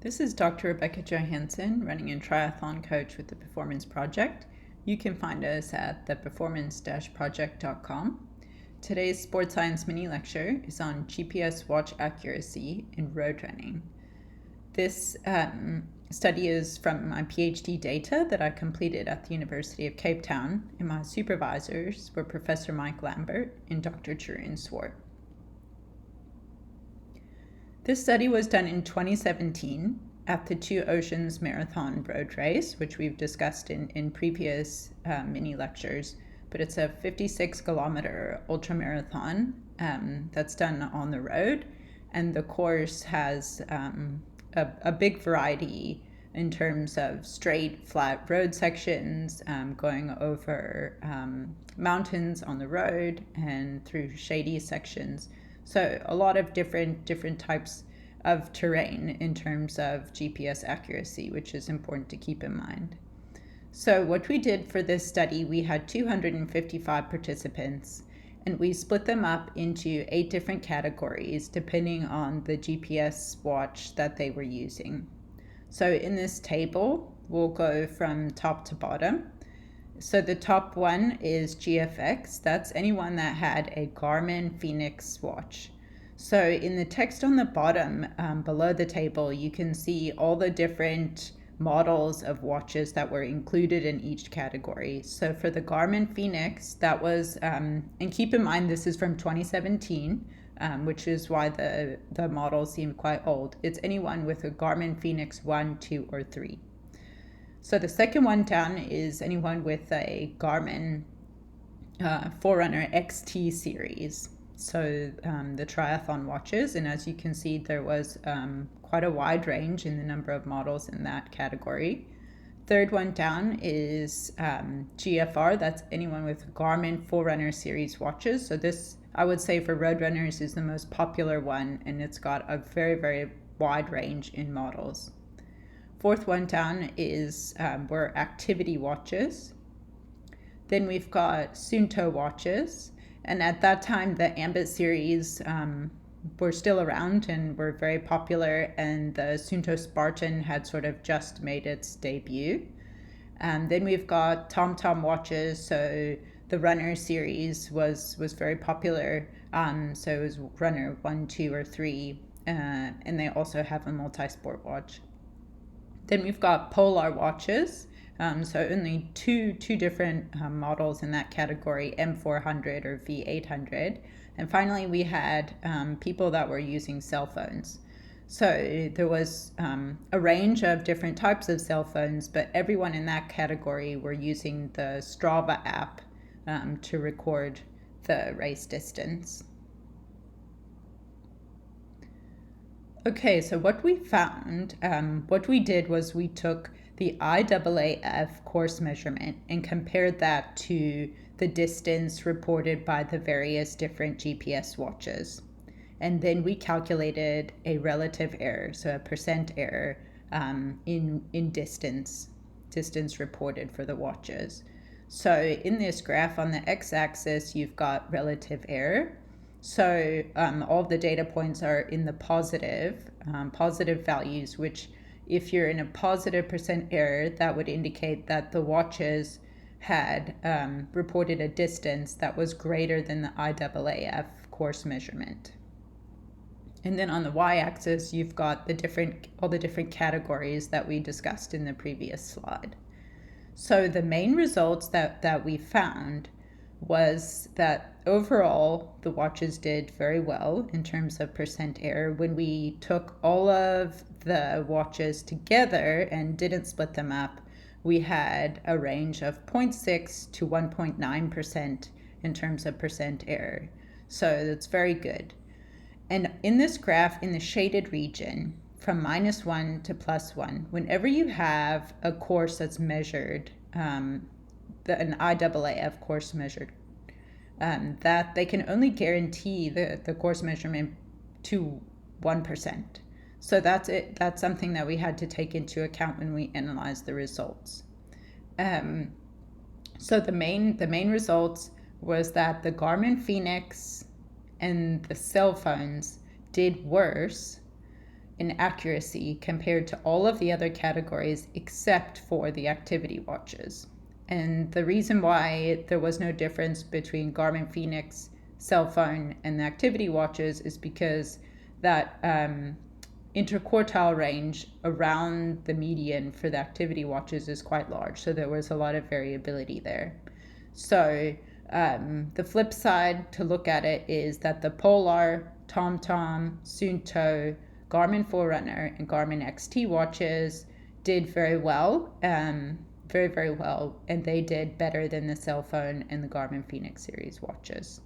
This is Dr. Rebecca Johansson, running a triathlon coach with the Performance Project. You can find us at theperformance-project.com. Today's Sports Science mini lecture is on GPS watch accuracy in road running. This study is from my PhD data that I completed at the University of Cape Town, and my supervisors were Professor Mike Lambert and Dr. Jeroen Swart. This study was done in 2017 at the Two Oceans Marathon Road Race, which we've discussed in previous mini lectures, but it's a 56-kilometer ultramarathon that's done on the road, and the course has a big variety in terms of straight, flat road sections, going over mountains on the road and through shady sections. So a lot of different types of terrain in terms of GPS accuracy, which is important to keep in mind. So what we did for this study, we had 255 participants, and we split them up into 8 different categories depending on the GPS watch that they were using. So in this table, we'll go from top to bottom. So the top one is GFX. That's anyone that had a Garmin Fenix watch. So in the text on the bottom, below the table, you can see all the different models of watches that were included in each category. So for the Garmin Fenix, that was, and keep in mind this is from 2017, which is why the models seem quite old. It's anyone with a Garmin Fenix 1, 2, or 3. So the second one down is anyone with a Garmin Forerunner XT series. So the triathlon watches, and as you can see, there was quite a wide range in the number of models in that category. Third one down is GFR. That's anyone with Garmin Forerunner series watches. So this, I would say, for road runners is the most popular one, and it's got a very wide range in models. Fourth one down is were activity watches. Then we've got Suunto watches, and at that time the Ambit series were still around and were very popular, and the Suunto Spartan had sort of just made its debut. Then we've got TomTom watches, so the Runner series was very popular, so it was Runner 1, 2, or 3, and they also have a multi-sport watch. Then we've got Polar watches, so only two different models in that category, M400 or V800. And finally, we had people that were using cell phones. So there was a range of different types of cell phones, but everyone in that category were using the Strava app to record the race distance. Okay, so what we found, what we did was we took the IAAF course measurement and compared that to the distance reported by the various different GPS watches. And then we calculated a relative error, so a percent error in distance reported for the watches. So in this graph on the x-axis, you've got relative error. So all of the data points are in the positive values, which if you're in a positive percent error, that would indicate that the watches had reported a distance that was greater than the IAAF course measurement. And then on the y-axis, you've got all the different categories that we discussed in the previous slide. So the main results that we found was that overall the watches did very well in terms of percent error. When we took all of the watches together and didn't split them up, we had a range of 0.6 to 1.9% in terms of percent error. So that's very good. And in this graph, in the shaded region, from -1 to +1, whenever you have a course that's measured, an IAAF course measured, that they can only guarantee the course measurement to 1%. So that's it. That's something that we had to take into account when we analyzed the results. So the main results was that the Garmin Fenix and the cell phones did worse in accuracy compared to all of the other categories except for the activity watches. And the reason why there was no difference between Garmin Fenix, cell phone, and the activity watches is because that interquartile range around the median for the activity watches is quite large. So there was a lot of variability there. So the flip side to look at it is that the Polar, TomTom, Suunto, Garmin Forerunner, and Garmin XT watches did very well, very, very well, and they did better than the cell phone and the Garmin Fenix series watches.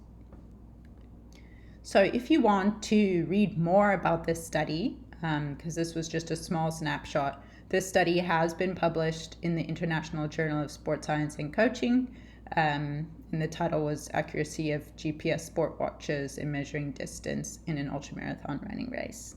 So if you want to read more about this study, because this was just a small snapshot, this study has been published in the International Journal of Sport Science and Coaching, and the title was Accuracy of GPS Sport Watches in Measuring Distance in an Ultramarathon Running Race.